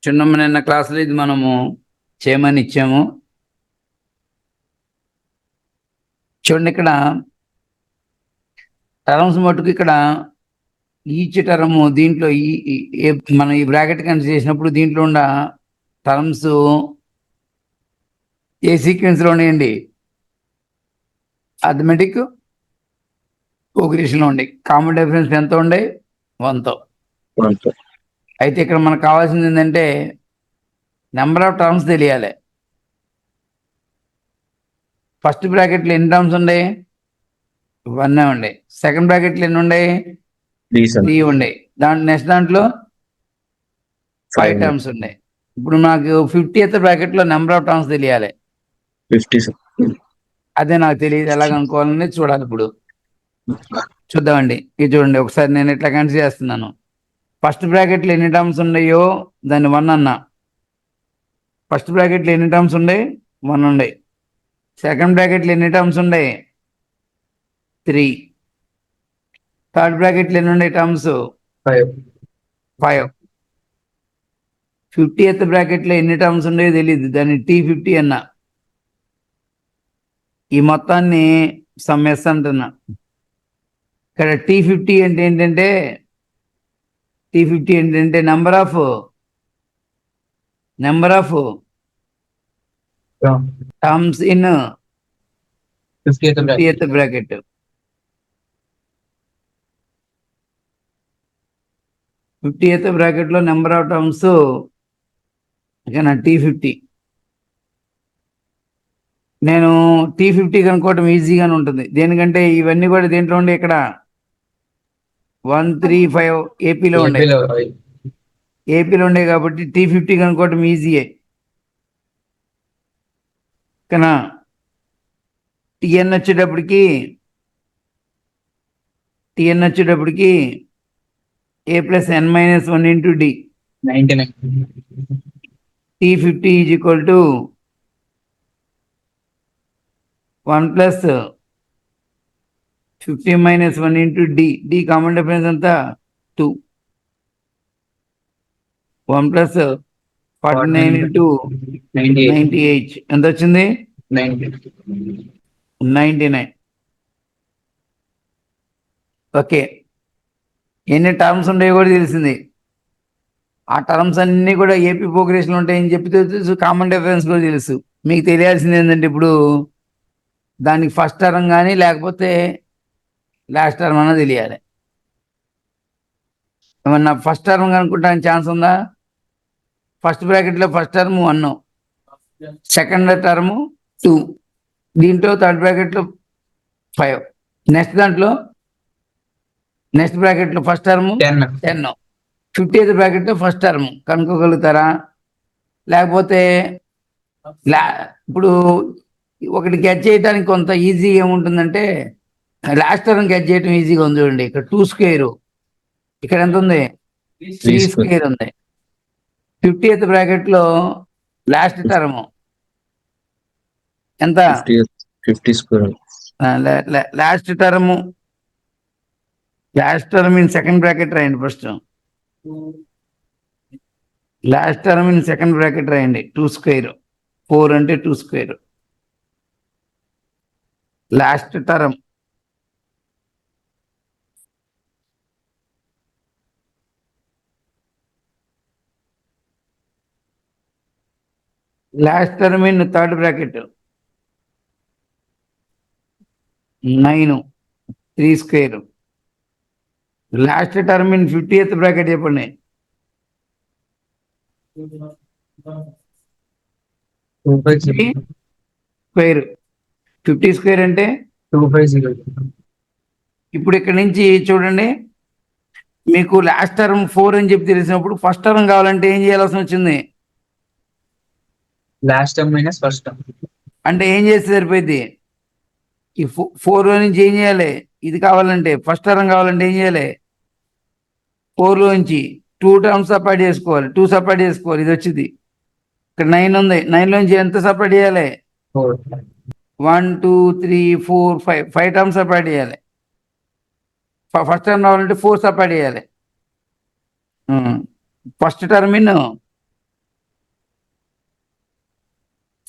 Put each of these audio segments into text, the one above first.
చిన్నమ్మ నిన్న క్లాసులో ఇది మనము చేయమని ఇచ్చాము. చూడండి, ఇక్కడ టర్మ్స్ మట్టుకు ఇక్కడ ఈచ్ టర్మ్ దీంట్లో మనం ఈ బ్రాకెట్ కన్సిడర్ చేసినప్పుడు దీంట్లో ఉన్న టర్మ్స్ ఏ సీక్వెన్స్లో ఉన్నాయండి? అథమెటిక్ ప్రోగ్రెషన్లో ఉండే. కామన్ డిఫరెన్స్ ఎంత ఉండే? 1తో. అయితే ఇక్కడ మనకు కావాల్సింది ఏంటంటే నెంబర్ ఆఫ్ టర్మ్స్ తెలియాలి. ఫస్ట్ బ్రాకెట్లో ఎన్ని టర్మ్స్ ఉండే? 1 ఉండే. సెకండ్ బ్రాకెట్లో ఎన్ని ఉండే? 3 ఉండే. నెక్స్ట్ దాంట్లో 5 టర్మ్స్ ఉండే. ఇప్పుడు నాకు 50th బ్రాకెట్లో నెంబర్ ఆఫ్ టర్మ్స్ తెలియాలి. 50. అదే నాకు తెలియదు, ఎలాగనుకోవాలని చూడాలి. ఇప్పుడు చూద్దామండి. ఇది చూడండి, ఒకసారి నేను ఇట్లా కన్సిడర్ చేస్తున్నాను. ఫస్ట్ బ్రాకెట్లో ఎన్ని టర్మ్స్ ఉన్నాయో దాన్ని 1 అన్నా. ఫస్ట్ బ్రాకెట్లో ఎన్ని టర్మ్స్ ఉండే? 1 ఉండే. సెకండ్ బ్రాకెట్లో ఎన్ని టర్మ్స్ ఉండే? 3. థర్డ్ బ్రాకెట్లో ఎన్ని ఉండే టర్మ్స్? 5. 50th బ్రాకెట్లో ఎన్ని టర్మ్స్ ఉన్నాయో తెలియదు, దాన్ని T50 అన్నా. ఈ మొత్తాన్ని సమ్ ఎస్ అంటున్నా. ఇక్కడ T50 అంటే ఏంటంటే number of terms in 50th bracket. 50th బ్రాకెట్లో నెంబర్ ఆఫ్ టర్మ్స్ T50. నేను T50 కనుక్కోవటం ఈజీగానే ఉంటుంది. దేనికంటే ఇవన్నీ కూడా దేంట్లో ఉండే? ఇక్కడ 1, 3, 5 ఏపీలో ఉండే కాబట్టి T50 కనుక్కోవటం ఈజీయే. కానీ టిఎన్ వచ్చేటప్పటికి A+n-1 into D. 99. T50 is equal to 1 plus 50 minus 1 into D. D common difference anta 2. 1 plus 49 into 98 ఎంత వచ్చింది? 99. ఓకే, ఎన్ని టర్మ్స్ ఉండేవి కూడా తెలిసింది. ఆ టర్మ్స్ అన్నీ కూడా ఏపీ ప్రోగ్రెషన్లో ఉంటాయని చెప్పి తెలుసు, కామన్ డిఫరెన్స్ కూడా తెలుసు. మీకు తెలియాల్సింది ఏంటంటే ఇప్పుడు దానికి ఫస్ట్ టర్మ్ కానీ లేకపోతే లాస్ట్ టర్మ్ అన్నా తెలియాలి. ఏమన్నా ఫస్ట్ టర్మ్ కనుక్కుంటానికి ఛాన్స్ ఉందా? ఫస్ట్ బ్రాకెట్లో ఫస్ట్ టర్మ్ 1, సెకండ్ టర్మ్ 2, దీంట్లో థర్డ్ బ్రాకెట్లో 5, నెక్స్ట్ బ్రాకెట్లో ఫస్ట్ టర్మ్ 10. 50th బ్రాకెట్లో ఫస్ట్ టర్మ్ కనుక్కోగలుగుతారా? లేకపోతే ఇప్పుడు ఒకటి గెట్ చేయడానికి కొంత ఈజీ ఏముంటుందంటే లాస్ట్ టర్మ్ గెట్ చేయడం ఈజీగా ఉంది. చూడండి, ఇక్కడ 2 స్క్వేర్, ఇక్కడ ఎంత ఉంది? 3 స్క్వేర్ ఉంది. 50th బ్రాకెట్లో లాస్ట్ టర్మ్ ఎంత? 50 square. Last term in second bracket రాయండి. First last term in second bracket రాయండి. 2 స్క్వేర్. 4 అంటే 2 square. Last term in third bracket 9, 3 square. Last term in 50th bracket చెప్పండి. 3 స్క్వేర్. 50 స్క్వేర్ అంటే 250. ఇప్పుడు ఇక్కడ నుంచి చూడండి, మీకు లాస్ట్ టర్మ్ 4 అని చెప్పి తెలిసినప్పుడు ఫస్ట్ టర్మ్ కావాలంటే ఏం చేయాల్సి వచ్చింది? Last term minus first term అంటే ఏం చేస్తే సరిపోయింది? ఈ 4లో నుంచి ఏం చేయాలి? ఇది కావాలంటే ఫస్ట్ టర్మ్ కావాలంటే ఏం చేయాలి? 4లో నుంచి 2 టర్మ్స్ సపరేట్ చేసుకోవాలి. 2 సపరేట్ చేసుకోవాలి. ఇది వచ్చింది. ఇక్కడ 9 ఉంది. 9లో నుంచి ఎంత సపరేట్ చేయాలి? 1, 2, 3, 4, 5 టర్మ్స్ సపరేట్ చేయాలి. ఫస్ట్ టర్మ్ రావాలంటే 4 సపరేట్ చేయాలి. First term in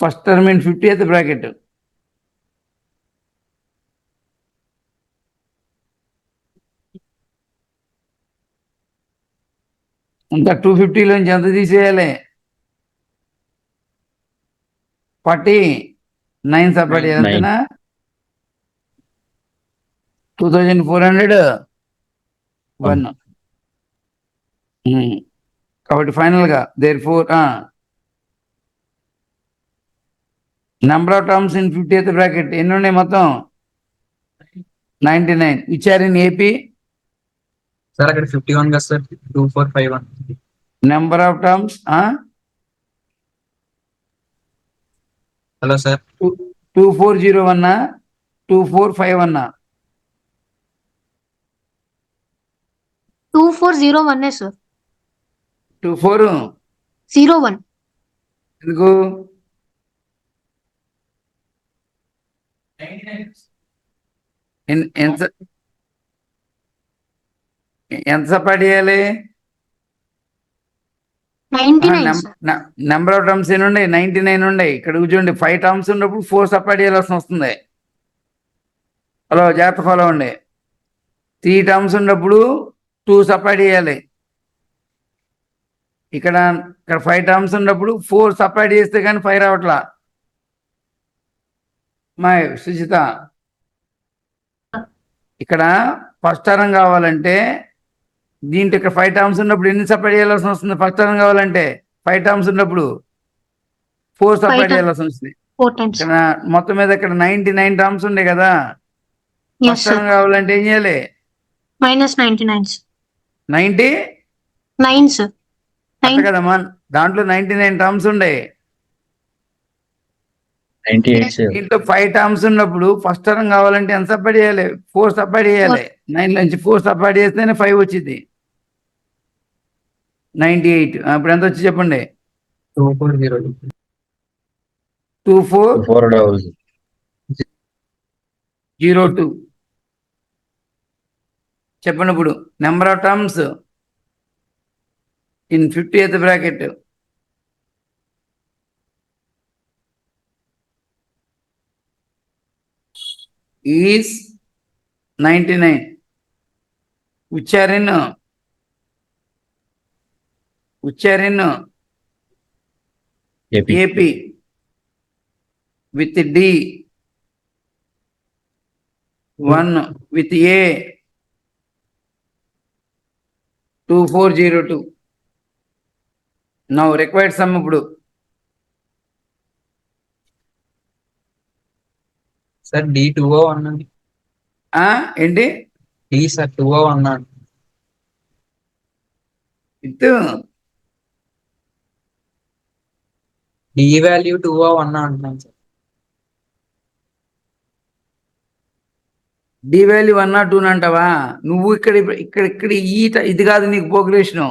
first term in 50th bracket. ఇంకా 250లోంచి ఎంత తీసేయాలి? 49 సపరేట్ ఎంతనా? 2400 1. కాబట్టి ఫైనల్ గా therefore number of terms in 50th bracket ఎన్ని ఉన్నాయి మొత్తం? 99. Which are in AP? Sir అక్కడ 51 కదా sir, 2451. Number of terms hello sir, 2401 2451 2401 sir. 24 01. ఎందుకు? ఎంత ఎంత సపరేట్ చేయాలి? 99 సార్. నెంబర్ ఆఫ్ టర్మ్స్ ఎన్ని ఉన్నాయి? 99 ఉన్నాయి. ఇక్కడ కూర్చోండి, 5 టర్మ్స్ ఉన్నప్పుడు 4 సపరేట్ చేయాల్సి వస్తుంది. హలో, జాగ్రత్త ఫాలో అవ్వండి. 3 టర్మ్స్ ఉన్నప్పుడు 2 సపరేట్ చేయాలి. ఇక్కడ 5 టర్మ్స్ ఉన్నప్పుడు 4 సపరేట్ చేస్తే కానీ 5 రావట్లా. మా సుజిత, ఇక్కడ ఫస్ట్ టర్మ్ కావాలంటే దీంట్లో ఇక్కడ 5 టర్మ్స్ ఉన్నప్పుడు ఎన్ని సపరేట్ చేయాల్సి వస్తుంది? ఫస్ట్ టర్మ్ కావాలంటే 5 టర్మ్స్ ఉన్నప్పుడు 4 సపరేట్ చేయాల్సి వస్తుంది. 4 times. ఇక్కడ మొత్తం మీద ఇక్కడ 99 టర్మ్స్ ఉండే కదా. Yes first sir. టర్మ్ కావాలంటే ఏం చేయాలి? Minus 99 sir. 99 sir. అంతే కదమ్మా. దాంట్లో 99 టర్మ్స్ ఉండే. 98 సార్. దీంట్లో 5 టర్మ్స్ ఉన్నప్పుడు ఫస్ట్ టర్మ్ కావాలంటే ఎంత సపరేట్ చేయాలి? 4 సపరేట్ చేయాలి. 9 నుంచి 4 సపరేట్ చేస్తేనే 5 వచ్చింది. 98. ఇప్పుడు ఎంత వచ్చి చెప్పండి? 2402. 2402 చెప్పండి. ఇప్పుడు number of terms in 50th bracket is 99. which are in AP with D, 1 with A, 2402. Now required sum ఇప్పుడు సార్ D201 అండి. ఏంటి? D సార్ 201 అండి. విత్ D వాల్యూ 201 అంటున్నాను సార్. డి వాల్యూ 1 or 2 అంటావా? నువ్వు ఇక్కడ ఇది కాదు నీకు పోగులేషన్.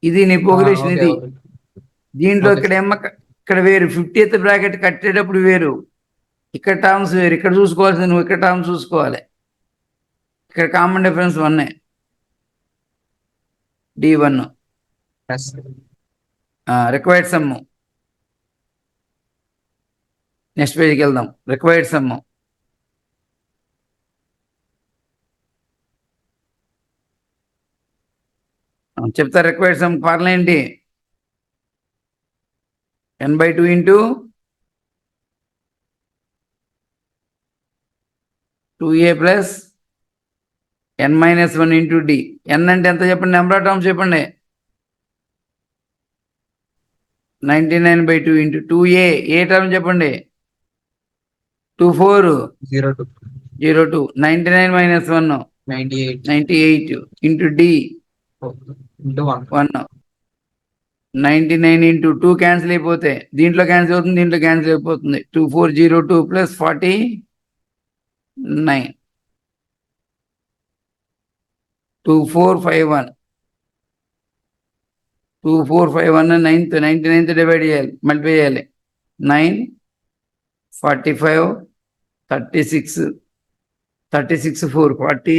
ఇది నీ పోగులేషన్. ఓకే, ఇది ఓకే. దీంట్లో ఓకే ఇక్కడ ఇక్కడ వేరు. 50th బ్రాకెట్ కట్టేటప్పుడు వేరు, ఇక్కడ టర్మ్స్ వేరు. ఇక్కడ చూసుకోవాల్సింది నువ్వు ఇక్కడ టర్మ్స్ చూసుకోవాలి. ఇక్కడ common difference 1. D1 Yes, sir. Required sum. Next పేజ్కి వెళ్దాం. రిక్వైర్డ్ సమ్ చెప్తా. రిక్వైర్డ్ సమ్ ఫార్ములా ఏంటి? n/2 into 2a plus n-1 into d. n అంటే ఎంత చెప్పండి? నెంబర్ ఆఫ్ టర్మ్స్ చెప్పండి. 99/2 ఇంటూ 2a. ఏ టర్మ్ చెప్పండి? 2402. 99 - 1 98 into d into 1. 1. 99 into 2 cancel అయిపోతే దీంట్లో క్యాన్సిల్ అవుతుంది, దీంట్లో క్యాన్సిల్ అయిపోతుంది. 2402 ప్లస్ 49 2451. 2451 99 డివైడ్ చేయాలి, మల్టిప్లై చేయాలి. 9 45 36 36 4 40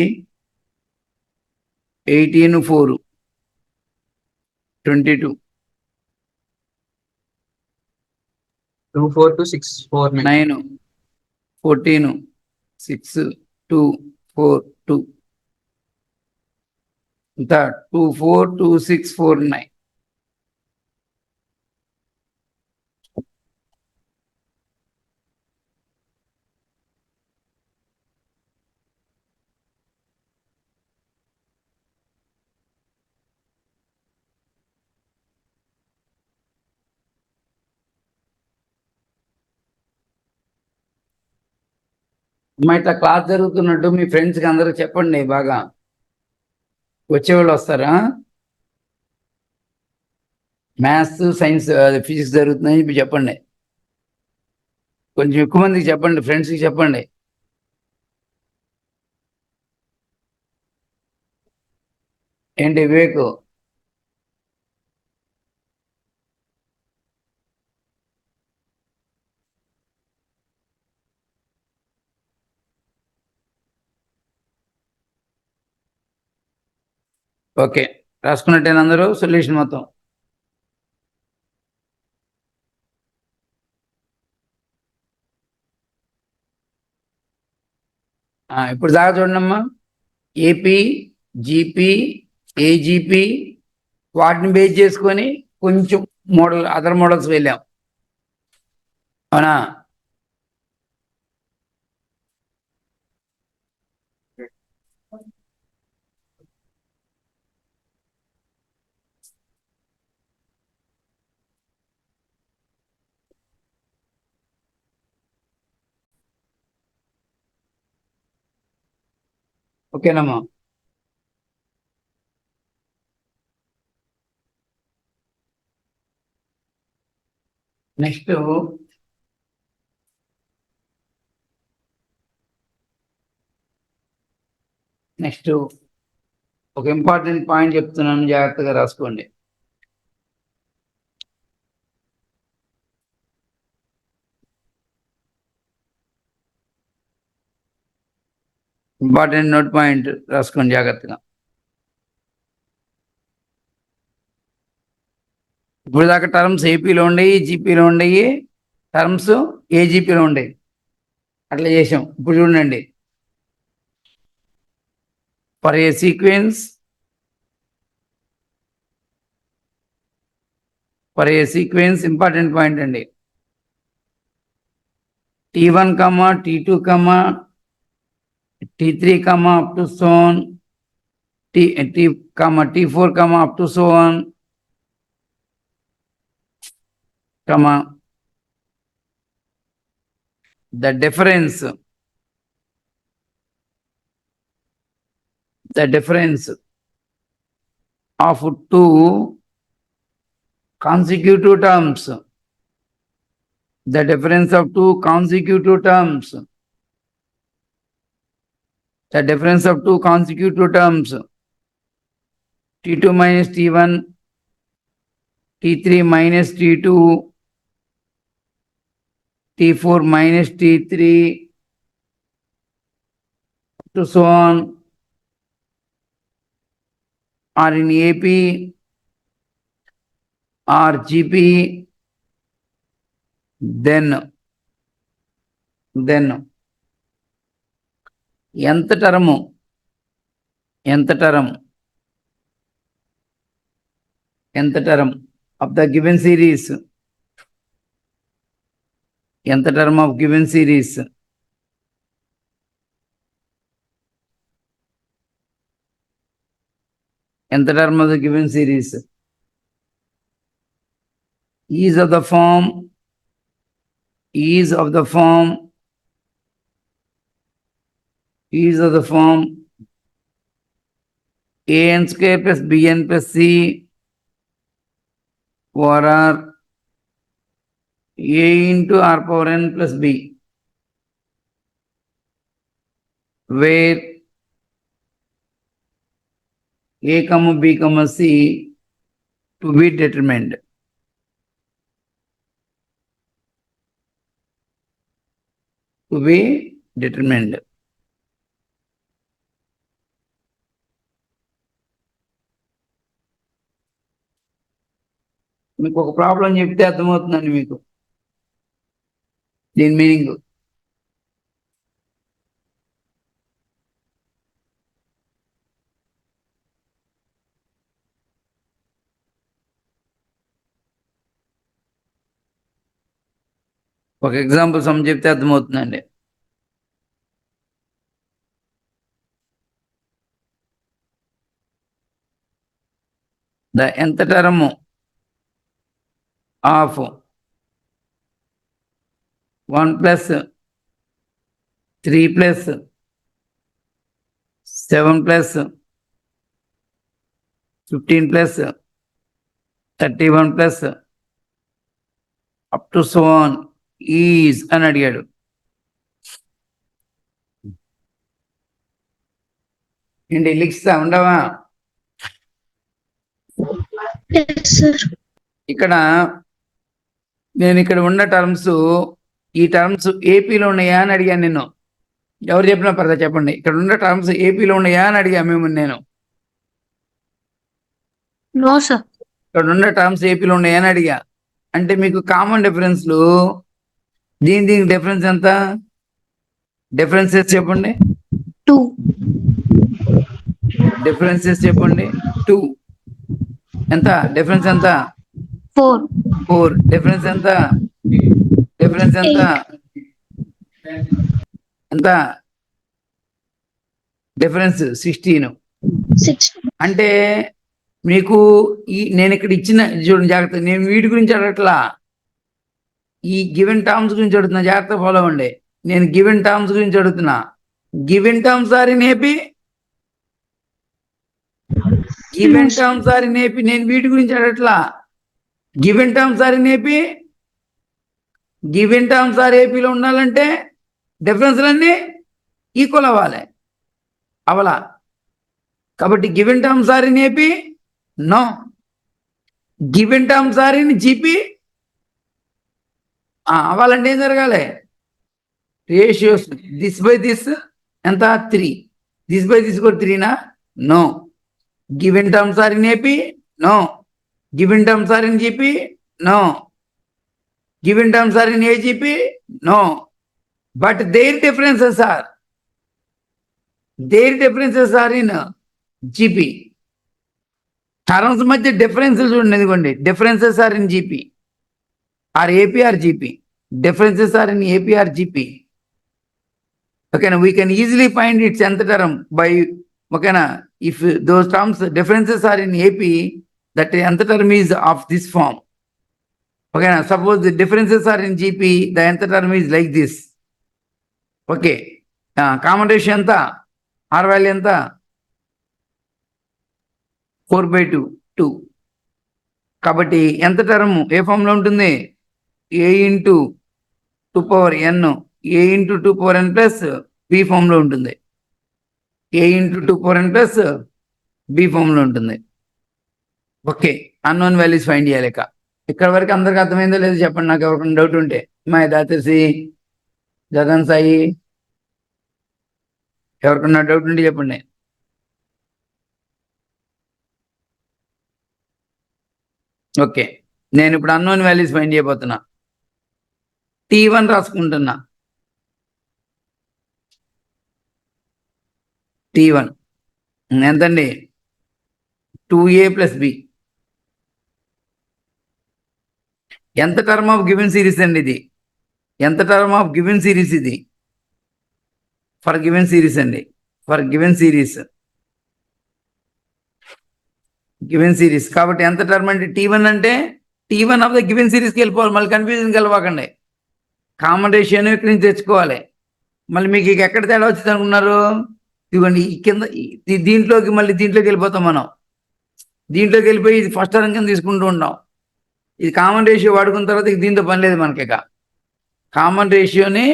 18 4 22 2 4 2 6 4 9. 9, 14, 6, 2, 4, 2. ఇంత 2 4 2 6 4 9. అమ్మా ఇట్లా క్లాస్ జరుగుతున్నట్టు మీ ఫ్రెండ్స్కి అందరికి చెప్పండి బాగా. వచ్చేవాళ్ళు వస్తారా? మ్యాథ్స్, సైన్స్, ఫిజిక్స్ జరుగుతుందని చెప్పి చెప్పండి. కొంచెం ఎక్కువ మందికి చెప్పండి, ఫ్రెండ్స్కి చెప్పండి. ఏంటి వివేక్? ఓకే, రాసుకున్నట్టేనా అందరూ సొల్యూషన్ మొత్తం? ఇప్పుడు దాకా చూడండి అమ్మా. ఏపీ, జీపీ, ఏజీపీ వాటిని బేస్ చేసుకొని కొంచెం అదర్ మోడల్స్ వెళ్ళాం, అవునా? ఓకేనమ్మా. నెక్స్ట్ ఒక ఇంపార్టెంట్ పాయింట్ చెప్తున్నాను, జాగ్రత్తగా రాసుకోండి. ఇంపార్టెంట్ నోట్ పాయింట్ రాసుకోండి జాగ్రత్తగా. ఇప్పుడు దాకా టర్మ్స్ ఏపీలో ఉండయి, జీపీలో ఉండయి, టర్మ్స్ ఏజీపీలో ఉండయి, అట్లా చేసాం. ఇప్పుడు చూడండి, for a sequence important point అండి. T1, T2, T3, up to so on, T4, up to so on, the difference of two consecutive terms, T2 minus T1, T3 minus T2, T4 minus T3, to so on, are in AP or GP, then ఎంత టర్మ్ of the given series, ఎంత term of given series, ఎంత term of the given series is of the form an square plus bn plus c or a into r power n plus b, where a, b, c to be determined. మీకు ఒక problem చెప్తే అర్థమవుతుందండి మీకు. దీని meaning. ఒక example some చెప్తే అర్థమవుతుందండి. The nth term of 1 plus 3 plus 7 plus 15 plus 31 plus up to so on is అని అడిగాడు. ఏంటి లిక్స్ ఉండవా? Yes, sir. ఇక్కడ నేను ఇక్కడ ఉన్న టర్మ్స్, ఈ టర్మ్స్ ఏపీలో ఉన్నాయా అని అడిగాను నిన్ను. ఎవరు చెప్పినా పర్లేదు చెప్పండి. ఇక్కడ ఉన్న టర్మ్స్ ఏపీలో ఉన్నాయా అని అడిగా మిమ్మల్ని నేను. No, sir. ఇక్కడ ఉన్న టర్మ్స్ ఏపీలో ఉన్నాయా అని అడిగా. అంటే మీకు కామన్ డిఫరెన్స్లు దీనికి డిఫరెన్స్ ఎంత? డిఫరెన్సెస్ చెప్పండి. 2. డిఫరెన్సెస్ చెప్పండి. 2 ఎంత? డిఫరెన్స్ ఎంత? 4. 4. డిఫరెన్స్ ఎంత? డిఫరెన్స్ ఎంత? ఎంత? డిఫరెన్స్ 16. 6. అంటే మీకు నేను ఇక్కడ ఇచ్చిన చూడండి జాగ్రత్త, నేను వీటి గురించి అడగట్లా, ఈ గివెన్ టర్మ్స్ గురించి అడుగుతున్నా. జాగ్రత్త ఫాలో అవ్వండి. నేను గివెన్ టర్మ్స్ గురించి అడుగుతున్నా. Given terms are in AP. Given terms are in AP. నేను వీటి గురించి అడగట్లా. Given terms are in AP. Given terms are ఏపీలో ఉండాలంటే డిఫరెన్స్లన్నీ ఈక్వల్ అవ్వాలి. అవలా. కాబట్టి given terms are in AP. No. Given terms are in GP. అవ్వాలంటే ఏం జరగాలి? రేషియోస్ దిస్ బై దిస్ ఎంత? 3. దిస్ బై దిస్ కూడా 3నా? No. Given terms are in AP. No. Given terms are in GP. No. Given terms are in AGP. No. But their differences are in GP. Terms మధ్య difference చూడండి. ఇదిగోండి, differences are in GP or AP or GP. Differences are in AP or GP. ఓకేనా? We can easily find its nth term by, ఓకేనా, if those terms differences are in AP, that nth term is of this form. ఓకేనా? Suppose the differences are in GP, the nth term is like this. Okay. Common ratio ఎంత? R value ఎంత? 4/2. 2. కాబట్టి nth term ఏ form లో ఉంటుంది? a into 2n, a into 2n plus B form లో ఉంటుంది. a into 2n plus B form లో ఉంటుంది. Okay. Unknown values find చేయాలి. ఇక్కడ వరకు అందరికి అర్థమైందో లేదో చెప్పండి. నాకు ఎవరికైనా డౌట్ ఉంటే. మా దాతర్సి, జగన్ సాయి, ఎవరికన్నా డౌట్ ఉంటే చెప్పండి. ఓకే. నేను ఇప్పుడు అన్నోన్ వాల్యూస్ ఫైండ్ చేయబోతున్నా. T1 రాసుకుంటున్నా. T1 ఎంతండి? 2a plus b. ఎంత టర్మ్ ఆఫ్ గివెన్ సిరీస్ అండి ఇది? ఎంత టర్మ్ ఆఫ్ గివెన్ సిరీస్ ఇది? ఫర్ గివెన్ సిరీస్ అండి. For given series. Given series కాబట్టి ఎంత టర్మ్ అంటే T1 అంటే T1 ఆఫ్ ద గివెన్ సిరీస్కి వెళ్ళిపోవాలి. మళ్ళీ కన్ఫ్యూజన్ కలవకండి. కామన్ రేషియోని ఇక్కడి నుంచి తెచ్చుకోవాలి. మళ్ళీ మీకు ఇక ఎక్కడ తేడా వచ్చింది అనుకున్నారు? ఇదిగోండి, ఈ కింద దీంట్లోకి మళ్ళీ దీంట్లోకి వెళ్ళిపోతాం మనం. దీంట్లోకి వెళ్ళిపోయి ఇది ఫస్ట్ టర్మ్ కింద తీసుకుంటూ ఉంటాం. ఇది కామన్ రేషియో వాడుకున్న తర్వాత ఇక దీంతో పని లేదు మనకి. ఇక కామన్ రేషియోని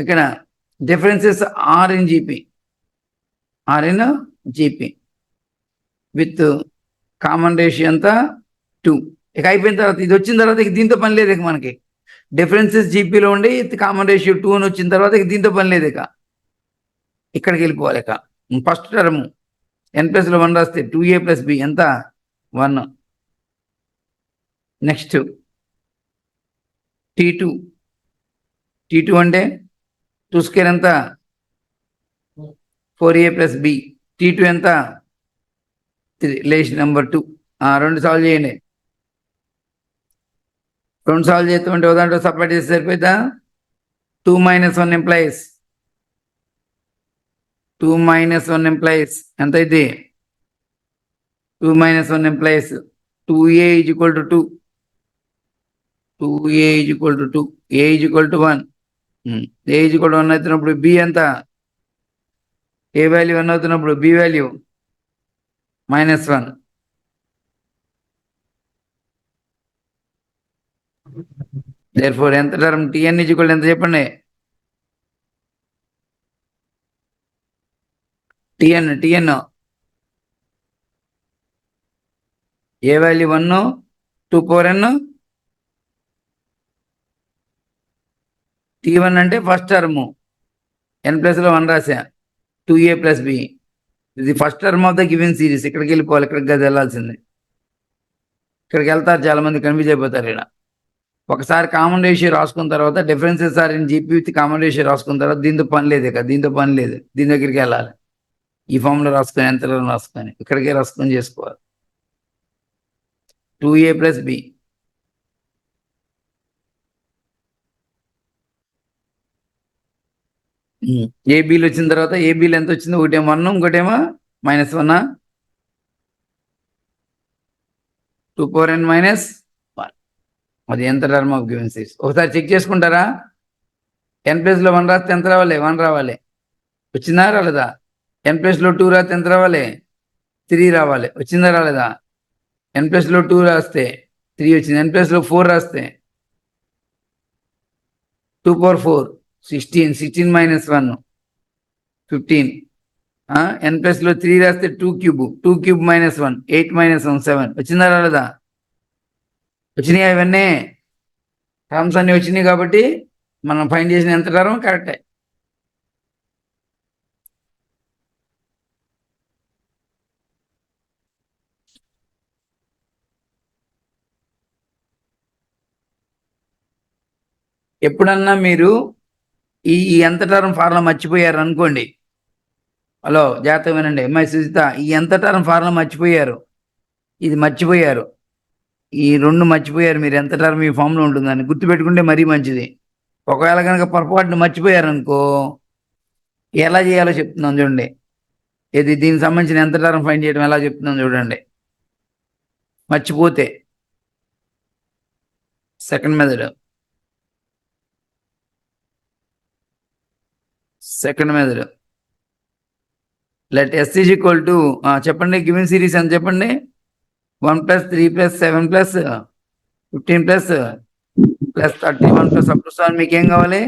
ఇక్కడ differences are in GP. R in GP with common ratio అంతా 2. ఇక అయిపోయిన తర్వాత ఇది వచ్చిన తర్వాత ఇక దీంతో పని లేదు. ఇక మనకి డిఫరెన్సెస్ జీపీలో ఉండి కామన్ రేషియో 2 అని వచ్చిన తర్వాత ఇక దీంతో పని లేదు. ఇక ఇక్కడికి వెళ్ళిపోవాలి. ఇక ఫస్ట్ టర్మ్ n+1 రాస్తే 2a ప్లస్ బి ఎంత? 1. నెక్స్ట్ T2 అంటే 2 స్క్వేర్ ఎంత 4a ప్లస్ b. T2 ఎంత 3 రిలేషన్ నెంబర్ 2. రెండు సాల్వ్ చేయండి. రెండు సాల్వ్ చేస్తుంటే ఉదాహరణ సపరేట్ చేస్తే సరిపోతుందా? 2 - 1 implies 2 - 1 implies ఎంత ఇది? 2 - 1 implies 2a is equal to 2. 2a is equal to 2. a is equal to 1. a is equal to 1 అవుతున్నప్పుడు b ఎంత? a వాల్యూ 1 అవుతున్నప్పుడు b వాల్యూ -1. therefore ఎంత term tn is equal to ఎంత చెప్పండి? tn ఏ value 1 2 power n. t1 అంటే first term n plus లో 1 రాసా 2a plus b. ఇది first term of the given series. ఇక్కడికి వెళ్ళిపోవాలి, ఇక్కడికి కాదు వెళ్ళాల్సింది. ఇక్కడికి వెళ్తారు చాలా మంది, కన్ఫ్యూజ్ అయిపోతారు. ఇక్కడ ఒకసారి కామన్ రేషియో రాసుకున్న తర్వాత differences are in GP with common ratio రాసుకున్న తర్వాత దీంతో పని లేదు. ఇక దీంతో పని లేదు, దీని దగ్గరికి వెళ్ళాలి. ఈ ఫామ్ లో రాసుకొని ఎంత రాసుకొని ఇక్కడికే రాసుకొని చేసుకోవాలి. 2a plus b. ఏబీలు వచ్చిన తర్వాత ఏబీలు ఎంత వచ్చింది? ఒకటేమో 1, ఇంకోటేమో -1. 2 power n -1. అది ఎంత టర్మ్ ఆఫ్ గివెన్ సిరీస్ ఒకసారి చెక్ చేసుకుంటారా? n ప్లస్ లో 1 రాస్తే ఎంత రావాలి? 1 రావాలి. వచ్చిందా రాలేదా? n ప్లస్ లో 2 రాస్తే ఎంత రావాలి? 3 రావాలి. వచ్చిందా రాలేదా? n ప్లస్ లో 2 రాస్తే 3 వచ్చింది. n ప్లస్ లో 4 రాస్తే 2 power 4 16. 16 - 1 15. n ప్లస్ లో 3 రాస్తే 2 క్యూబ్. 2 క్యూబ్ -1 8 - 1 7. వచ్చిందా రాలేదా? వచ్చినాయి. ఇవన్నీ టర్మ్స్ అన్ని వచ్చినాయి కాబట్టి మనం ఫైండ్ చేసిన ఎంత టర్మ్ కరెక్టే. ఎప్పుడన్నా మీరు ఈ ఎంత టర్మ్ ఫార్ములా మర్చిపోయారు అనుకోండి. హలో, జాగ్రత్తగా వినండి. అమ్మాయి సుజిత, ఈ ఎంత టర్మ్ ఫార్ములా మర్చిపోయారు, ఇది మర్చిపోయారు, ఈ రెండు మర్చిపోయారు. మీరు ఎంత టర్మ్ ఈ ఫామ్లో ఉంటుందని గుర్తుపెట్టుకుంటే మరీ మంచిది. ఒకవేళ కనుక పొరపాటున మర్చిపోయారు అనుకో, ఎలా చేయాలో చెప్తున్నాం చూడండి. ఇది దీనికి సంబంధించిన ఎంత టర్మ్ ఫైండ్ చేయడం ఎలా చెప్తున్నాం చూడండి. మర్చిపోతే second method let s is equal to చెప్పండి. గివెన్ సిరీస్ అని చెప్పండి. 1 + 3 + 7 + 15 + 31 + up to 7. మీకు ఏం కావాలి?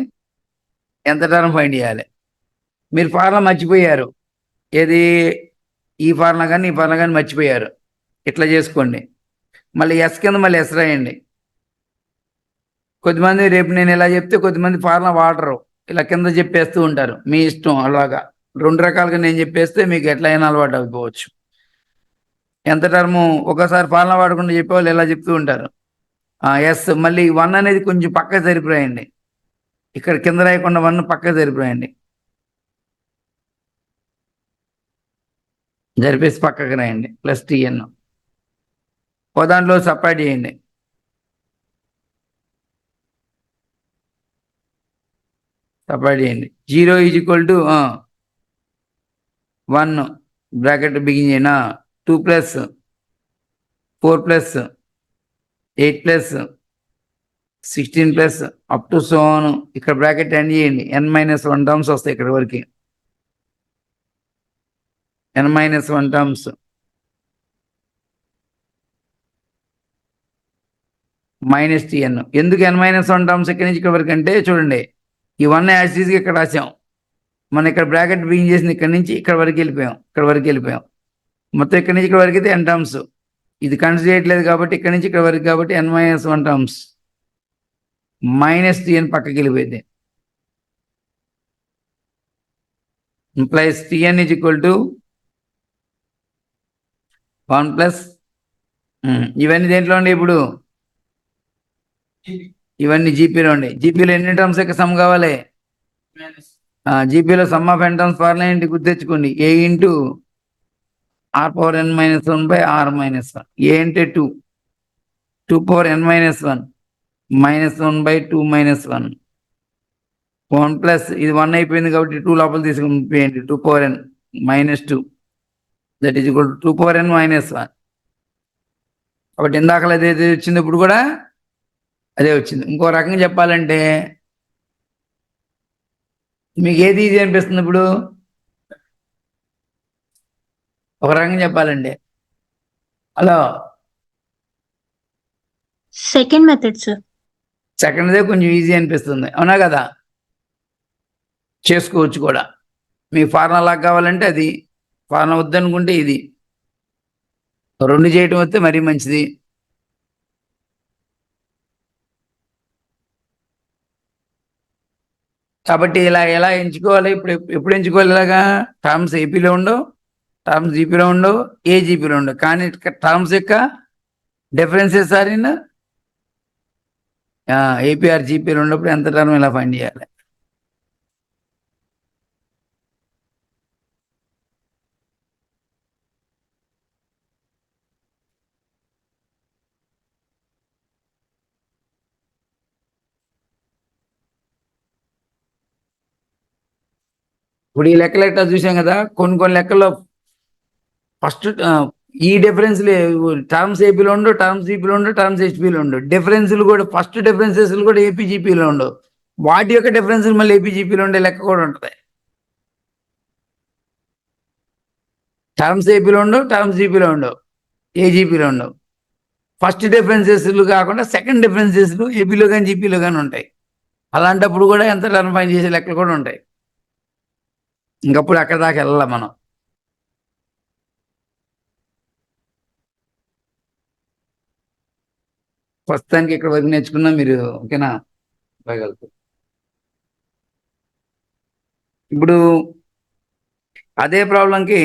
ఎంత టర్మ్ ఫైండ్ చేయాలి. మీరు ఫార్ములా మర్చిపోయారు. ఏది? ఈ ఫార్ములా కానీ ఈ ఫార్ములా కానీ మర్చిపోయారు. ఇట్లా చేసుకోండి. మళ్ళీ ఎస్ కింద మళ్ళీ ఎస్ రాయండి. కొద్దిమంది రేపు నేను ఇలా చెప్తే కొద్దిమంది ఫార్ములా వాడరు, ఇలా కింద చెప్పేస్తూ ఉంటారు. మీ ఇష్టం. అలాగా 2 రకాలుగా నేను చెప్పేస్తే మీకు ఎట్లయినా అలవాటు అయిపోవచ్చు. ఎంత టర్ము ఒకసారి ఫార్ములా వాడకుండా చెప్పేవాళ్ళు ఇలా చెప్తూ ఉంటారు. ఎస్ మళ్ళీ 1 అనేది కొంచెం పక్కకు సరిపోయండి. ఇక్కడ కింద రాయకుండా 1 పక్కకు సరిపోయండి. జరిపేసి పక్కకు రాయండి. +tn ఓ దాంట్లో సపరేట్ చేయండి. సపరేట్ చేయండి. 0 is equal to 1 bracket begin చేయనా. 2 + 4 + 8 + 16 + up to so on. ఇక్కడ బ్రాకెట్ ఎండ్ చేయండి. n - 1 టర్మ్స్ వస్తాయి ఇక్కడ వరకు. n - 1 terms -tn. ఎందుకు n - 1 టర్మ్స్ ఇక్కడి నుంచి ఇక్కడ వరకు అంటే చూడండి, ఈ 1 యాజ్ ఈజ్గా ఇక్కడ రాసాం. మనం ఇక్కడ బ్రాకెట్ బిగిన్ చేసిన ఇక్కడ నుంచి ఇక్కడ వరకు వెళ్ళిపోయాం. మొత్తం ఇక్కడ నుంచి ఇక్కడ వరకు అయితే n టర్మ్స్. ఇది కన్సిడర్ చేయట్లేదు కాబట్టి ఇక్కడ నుంచి ఇక్కడ వరకు కాబట్టి n - 1 టర్మ్స్ -tn పక్కకి వెళ్ళిపోయింది. Implies tn is equal to 1 + ఇవన్నీ దేంట్లో ఉండే ఇప్పుడు ఇవన్నీ జీపీలో ఉన్నాయి. జీపీలో ఎన్ని టర్మ్స్ యొక్క సమ్ కావాలి? జీపీలో sum of n terms formula ఏంటి గుర్తెచ్చుకోండి. A into r power n minus 1 by r minus 1. A అంటే 2, 2 power n minus 1 minus 1 by 2 minus 1. 1 plus ఇది 1 అయిపోయింది కాబట్టి 2 లోపల తీసుకుని 2 power n minus 2 that is equal 2 power n minus 1. కాబట్టి ఇందాకలు అదే వచ్చింది, ఇప్పుడు కూడా అదే వచ్చింది. ఇంకో రకంగా చెప్పాలంటే మీకు ఏది ఈజీ అనిపిస్తుంది ఇప్పుడు? ఒక రకంగా చెప్పాలంటే హలో, సెకండ్ మెథడ్ సార్. సెకండ్దే కొంచెం ఈజీ అనిపిస్తుంది, అవునా కదా? చేసుకోవచ్చు కూడా. మీ ఫార్ములా లాగా కావాలంటే అది, ఫార్ములా వద్దనుకుంటే ఇది. రెండు చేయటం వస్తే మరీ మంచిది. కాబట్టి ఇలా ఎలా ఎంచుకోవాలి? ఎప్పుడు ఎంచుకోవాలి? ఇలాగా టర్మ్స్ ఏపీలో ఉండవు, టర్మ్స్ జీపీలో ఉండవు, ఏ జీపీలో ఉండవు. కానీ టర్మ్స్ యొక్క డిఫరెన్సెస్ ఆర్ ఇన్ ఏపీఆర్ జీపీలో ఉన్నప్పుడు ఎంత టర్మ్ ఇలా ఫైండ్ చేయాలి? ఇప్పుడు ఈ లెక్కలు ఎట్లా చూసాం కదా, కొన్ని లెక్కల్లో ఫస్ట్ ఈ డిఫరెన్స్ టర్మ్స్ ఏపీలో ఉండవు, టర్మ్స్ జీపీలో ఉండవు, టర్మ్స్ హెచ్పీలో ఉండవు. డిఫరెన్స్లు కూడా ఫస్ట్ డిఫరెన్సెస్ కూడా ఏపీ జీపీలో ఉండవు. వాటి యొక్క డిఫరెన్స్ మళ్ళీ ఏపీ జీపీలో ఉండే లెక్క కూడా ఉంటుంది. టర్మ్స్ ఏపీలో ఉండవు, టర్మ్స్ జీపీలో ఉండవు, ఏ జీపీలో ఉండవు. ఫస్ట్ డిఫరెన్సెస్ కాకుండా సెకండ్ డిఫరెన్సెస్ ఏపీలో కానీ జీపీలో కానీ ఉంటాయి. అలాంటప్పుడు కూడా ఎంత టర్మ్ ఫైండ్ చేసే లెక్కలు కూడా ఉంటాయి. ఇంకప్పుడు అక్కడ దాకా వెళ్ళాలి మనం. ప్రస్తుతానికి ఇక్కడ వరకు నేర్చుకున్నా, మీరు ఓకేనా? పోయగలుగుతారు. ఇప్పుడు అదే ప్రాబ్లంకి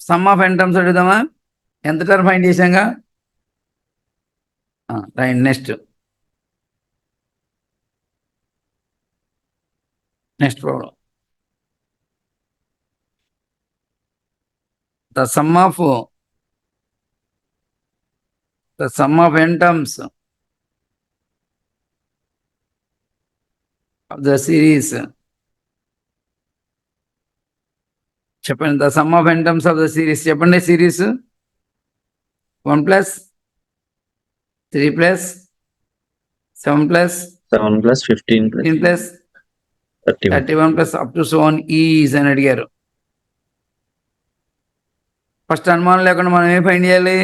సమ్ ఆఫ్ ఎన్ టర్మ్స్ అడుగుదామా? ఎంత టర్మ్ ఫైండ్ చేశాంగా? Right. Next problem. The sum of n terms of the series. చెప్పండి. The sum of n terms of the series. చెప్పండి. Series 1 plus 3 plus 7 plus 7 plus 15 plus 15 plus 31 plus up to so on is అని అడిగారు. First అనుమానం లేకుండా మనం ఏం find చేయాలి?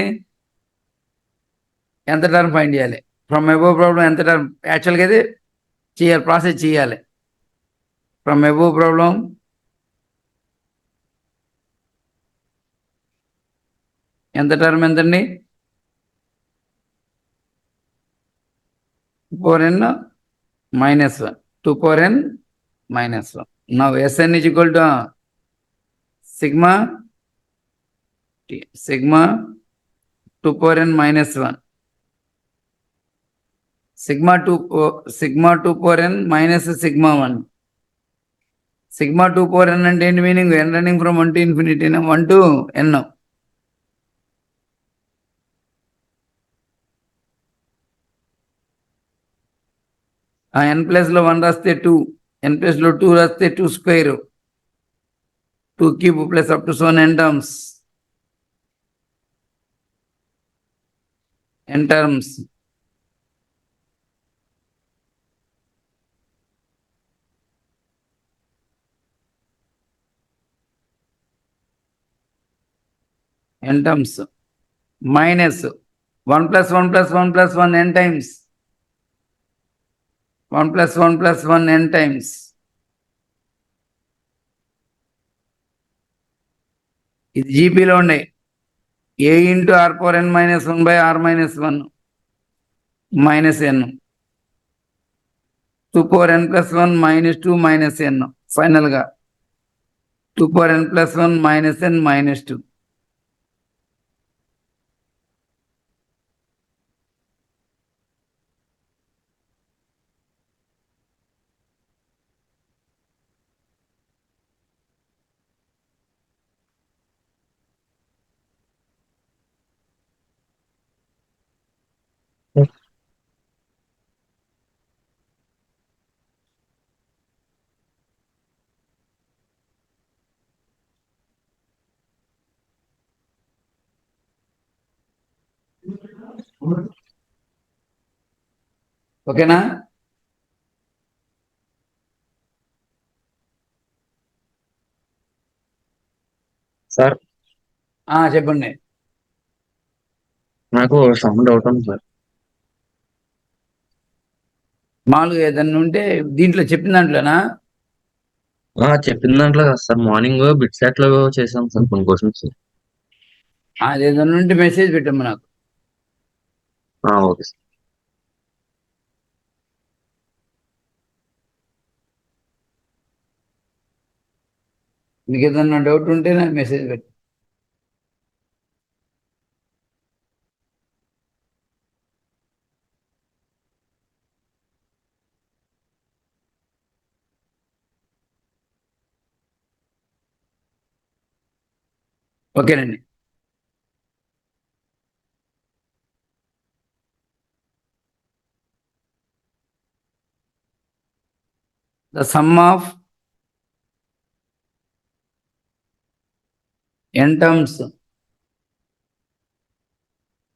ఎంత టర్మ్ ఫైండ్ చేయాలి? ఫ్రమ్ అబోవ్ ప్రాబ్లం ఎంత టర్మ్ యాక్చువల్గా అయితే చేయాలి, ప్రాసెస్ చేయాలి. ఫ్రమ్ అబోవ్ ప్రాబ్లం ఎంత టర్మ్ ఎంతండి? 2n minus 1. 2n minus 1. Now Sn is equal to sigma t, sigma 2n minus 1. Sigma 2n minus sigma 1. Sigma 2n అంటే ఏంటి meaning? n running from 1 to infinity, 1 to n. n plus లో 1 రాస్తే 2, n plus లో 2 రాస్తే 2 square, 2 cube plus up to so n terms. n terms. n terms minus 1 plus 1 plus 1 plus 1 n times. 1 plus 1 plus 1 n times. ఇది జీపీలో ఉన్నాయి. A into r power n minus 1 by r minus 1 minus n. 2 power n plus 1 minus 2 minus n. ఫైనల్గా 2 power n plus 1 minus n minus 2. ఓకేనా? Sir చెప్పండి. నాకు some doubt ఉంది sir. మామూలుగా ఏదన్నా ఉంటే దీంట్లో చెప్పిన దాంట్లోనా? చెప్పిన దాంట్లో కాదు సార్, మార్నింగ్ బిట్ సెట్ లో చేసాం సార్ కొన్ని క్వశ్చన్స్. అది ఏదన్నా ఉంటే మెసేజ్ పెట్టమ్మా నాకు. Okay sir. మీకు ఏదన్నా డౌట్ ఉంటే నాకు మెసేజ్ పెట్టు. ఓకేనండి. The sum of n terms,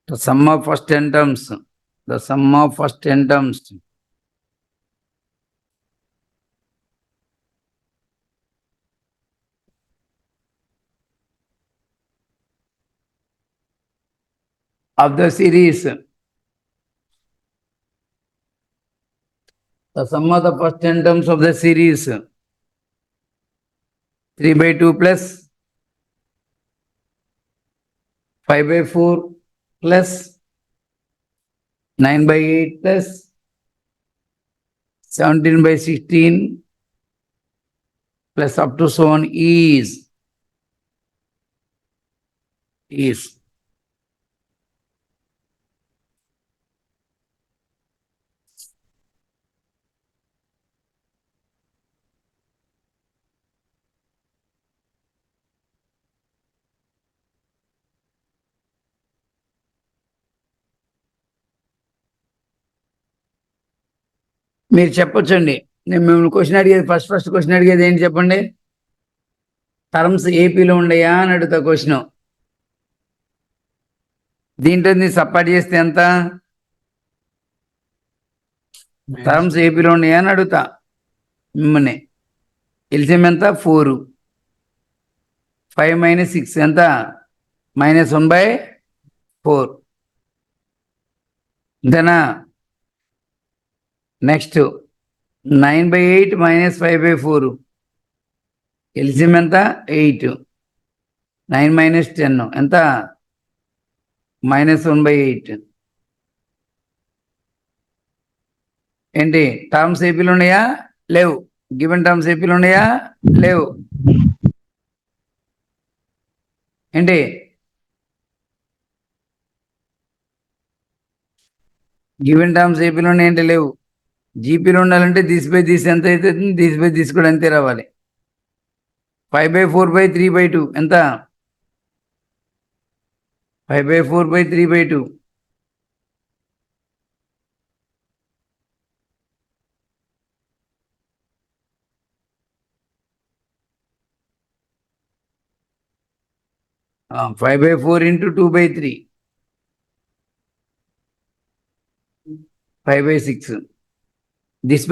the sum of first n terms, the sum of first n terms of the series, the sum of the first n terms of the series 3/2 plus 5/4 plus 9/8 plus 17/16 plus up to so on is మీరు చెప్పొచ్చండి. నేను మిమ్మల్ని question అడిగేది first question అడిగేది ఏంటి చెప్పండి? Terms ఏపీలో ఉండయా అని అడుగుతా క్వశ్చన్. దీంట్లో సపాటు చేస్తే ఎంత? టర్మ్స్ ఏపీలో ఉన్నాయా అని అడుగుతా మిమ్మల్ని. ఎల్సిఎం ఎంత? 4. 5 - 6 ఎంత? -1/4. అంతేనా? నెక్స్ట్ 9/8 - 5/4 ఎల్సిఎం ఎంత? 8. 9 - 10 ఎంత? -1/8. ఏంటి టర్మ్స్ ఏపీలు ఉన్నాయా? లేవు. గివెన్ టర్మ్స్ ఏపీలు ఉన్నాయా? లేవు. ఏంటి గివెన్ టర్మ్స్ ఏపీలో ఉన్నాయంటే లేవు. జీపీలో ఉండాలంటే దిస్ ఎంత అవుతుంది? దిస్ కూడా అంతే రావాలి. 5/4/3/2 ఎంత? 5/4/3/2. ఆ, 5/4 × 2/3 5/6. This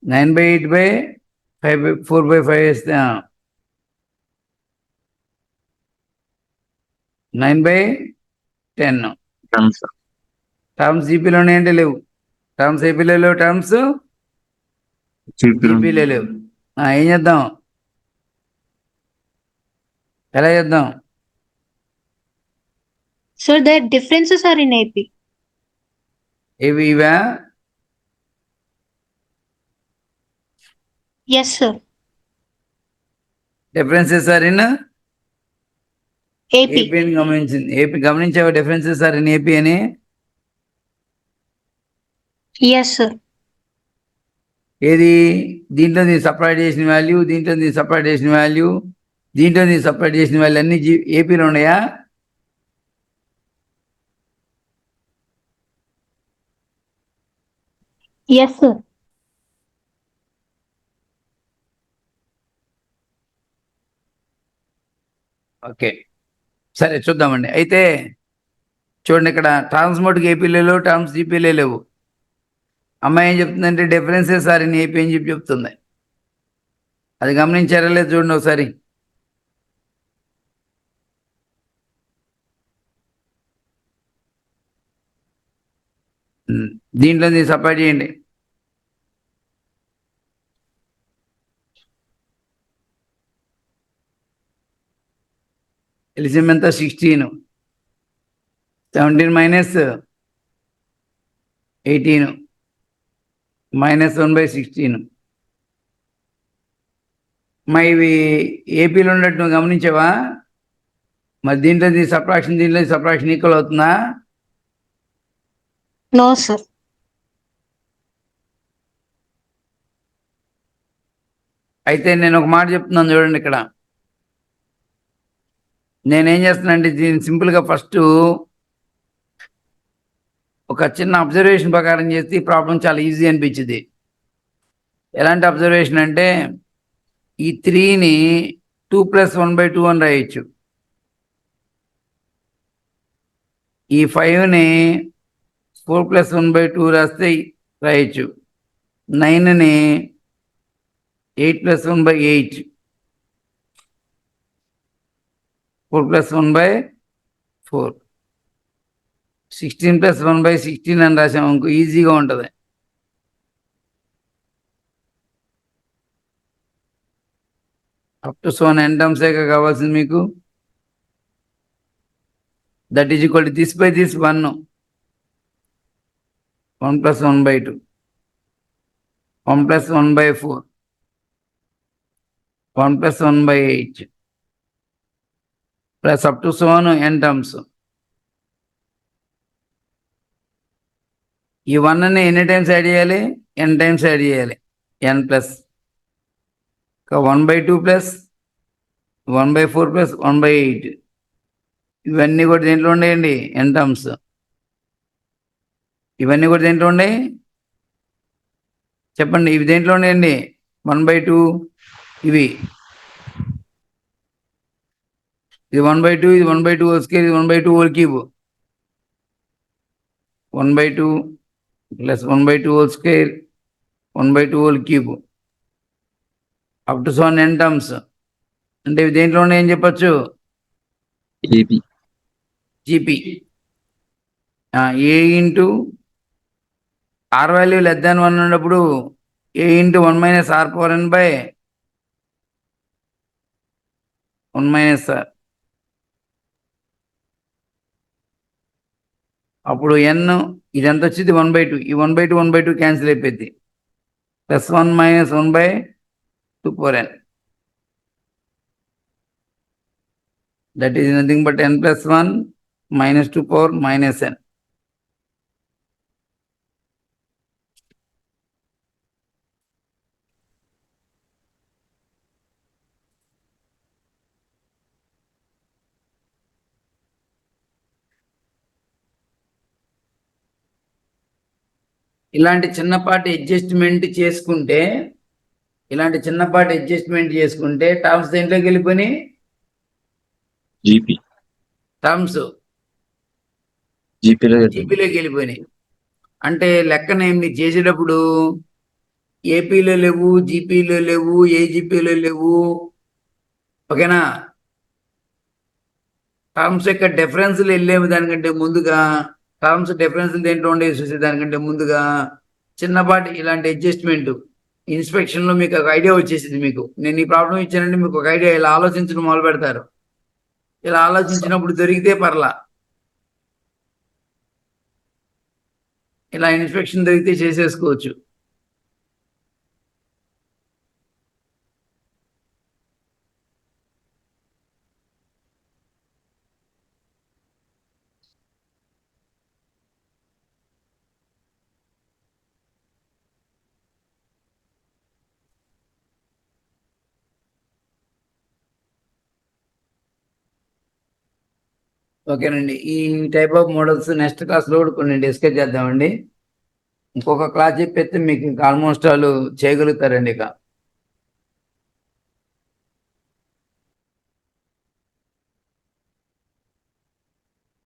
9/8/5/4/5 వేస్తే 9/10. సార్ టర్మ్స్ జీపీలో ఉన్నాయంటే లేవు. టర్మ్స్ ఏపీలో లేవు. టర్మ్స్ జీపీలో లేవు. ఏం చేద్దాం? ఎలా చేద్దాం? Sir, their differences are in AP. ఇవా? Yes, sir. Differences are in AP. AP అని గమనించింది. ఏపీ గమనించావా? డిఫరెన్సెస్ ఆర్ ఇన్ ఏపీ అని. Yes, sir. ఏది? దీంట్లో నేను సపరేట్ చేసిన వాల్యూ, దీంట్లో నేను సపరేట్ చేసిన వాల్యూ, దీంట్లో నేను సపరేట్ చేసిన వాల్యూ అన్ని ఏపీలో ఉన్నాయా? Yes, sir. ఓకే, సరే చూద్దామండి. అయితే చూడండి ఇక్కడ టర్మ్స్ మటుకు ఏపీలో లేవు, టర్మ్స్ జీపీలో లేవు. అమ్మాయి ఏం చెప్తుందంటే డిఫరెన్సెస్ ఆర్ ఇన్ ఏపీ అని చెప్పి చెప్తుంది. అది గమనించారా లేదు చూడండి ఒకసారి. దీంట్లో సపరేట్ చేయండి. ఎలిసియం ఎంత 16, 17 మైనస్ 18 మైనస్ 1/16. మరి ఇవి ఏపీలో ఉన్నట్టు నువ్వు గమనించావా? మరి దీంట్లో సబ్ట్రాక్షన్, దీంట్లో సబ్ట్రాక్షన్ ఈక్వల్ అవుతుందా? No, sir. అయితే నేను ఒక మాట చెప్తున్నాను చూడండి. ఇక్కడ నేనేం చేస్తున్నానంటే దీన్ని సింపుల్గా ఫస్ట్ ఒక చిన్న అబ్జర్వేషన్ ప్రకారం చేస్తే ఈ ప్రాబ్లం చాలా ఈజీ అనిపించింది. ఎలాంటి అబ్జర్వేషన్ అంటే ఈ 3ని 2 + 1/2 అని రాయొచ్చు. ఈ 5ని 4 + 1/2 రాస్తే రాయొచ్చు. 9ని 8 + 1/8, 4 + 1/4, 16 + 1/16 అని రాసాము. ఇంకో ఈజీగా ఉంటుంది. అప్ టు సో n టర్మ్సే కావాల్సింది మీకు. That is equal to this by this 1 + 1/2, 1 + 1/4, 1 + 1/8 plus up to so n terms. ఈ 1ని ఎన్ని టైమ్స్ యాడ్ చేయాలి? n టైమ్స్ యాడ్ చేయాలి. n ప్లస్ 1/2 ప్లస్ 1/4 ప్లస్ 1/8 ఇవన్నీ కూడా దేంట్లో ఉండేయండి? n terms. ఇవన్నీ కూడా దేంట్లో ఉన్నాయి చెప్పండి? ఇవి దేంట్లో ఉన్నాయండి? 1/2 ఇవి, ఇది 1/2, ఇది 1/2 హోల్ స్క్వేర్, ఇది 1/2 whole cube. 1/2 plus 1/2 whole square, 1/2 whole cube up to so n terms. అంటే ఇవి దేంట్లో ఉన్నాయని చెప్పచ్చు? AP. GP. A into r value less than 1 ఉన్నప్పుడు ఏ ఇంటూ 1 - r/(1 - r). అప్పుడు n ఇదంతా వచ్చేది 1/2. ఈ 1/2 1/2 క్యాన్సిల్ అయిపోయింది. +1 - 1/2n. That is nothing but n + 1 - 2 - n. ఇలాంటి చిన్నపాటి అడ్జస్ట్మెంట్ చేసుకుంటే టర్మ్స్ దేంట్లోకి వెళ్ళిపోయి జీపీ. టర్మ్స్ జీపీలోకి వెళ్ళిపోయినాయి. అంటే లెక్కన ఏమి చేసేటప్పుడు ఏపీలో లేవు, జీపీలో లేవు, ఏజీపీలో లేవు. ఓకేనా? టర్మ్స్ యొక్క డిఫరెన్స్లు వెళ్ళేవి దానికంటే ముందుగా, టర్మ్స్ డిఫరెన్స్ దేంట్లో ఉండే చూసే దానికంటే ముందుగా చిన్నపాటి ఇలాంటి అడ్జస్ట్మెంట్ ఇన్స్పెక్షన్లో మీకు ఒక ఐడియా వచ్చేసింది. మీకు నేను ఈ ప్రాబ్లం ఇచ్చానంటే మీకు ఒక ఐడియా, ఇలా ఆలోచించడం మొదలు పెడతారు. ఇలా ఆలోచించినప్పుడు దొరికితే పర్లా, ఇలా ఇన్స్పెక్షన్ దొరికితే చేసేసుకోవచ్చు. ఓకేనండి. ఈ టైప్ ఆఫ్ మోడల్స్ నెక్స్ట్ క్లాస్లో కొన్ని డిస్కస్ చేద్దామండి. ఇంకొక క్లాస్ చెప్పేస్తే మీకు ఇంకా ఆల్మోస్ట్ వాళ్ళు చేయగలుగుతారండి. ఇక